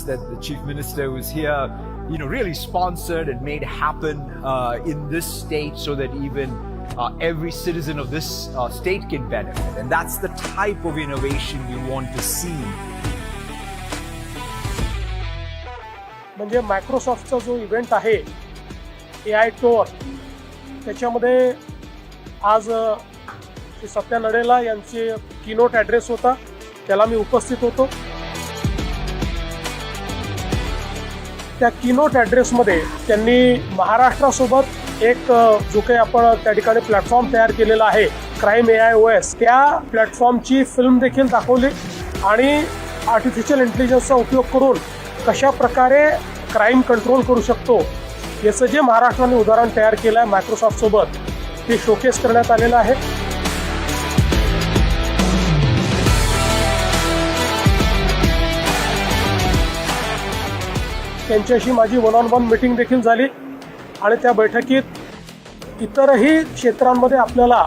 that the Chief Minister was here, really sponsored and made happen in this state so that even every citizen of this state can benefit. And that's the type of innovation we want to see. म्हणजे मायक्रोसॉफ्टचा जो event आहे AI tour, त्याच्यामध्ये आज श्री सत्या नडेला यांचे keynote address होता, त्याला मी उपस्थित होतो. त्या कीनोट ॲड्रेसमध्ये त्यांनी महाराष्ट्रासोबत एक जो काही आपण त्या ठिकाणी प्लॅटफॉर्म तयार केलेला आहे क्राईम AIOS, त्या प्लॅटफॉर्मची फिल्म देखील दाखवली आणि आर्टिफिशियल इंटेलिजन्सचा उपयोग करून कशा प्रकारे क्राईम कंट्रोल करू शकतो याचं जे महाराष्ट्राने उदाहरण तयार केलं आहे मायक्रोसॉफ्टसोबत, ते शोकेस करण्यात आलेलं आहे. त्यांच्याशी माझी 1-on-1 मीटिंग देखील झाली आणि त्या बैठकीत इतरही क्षेत्रांमध्ये आपल्याला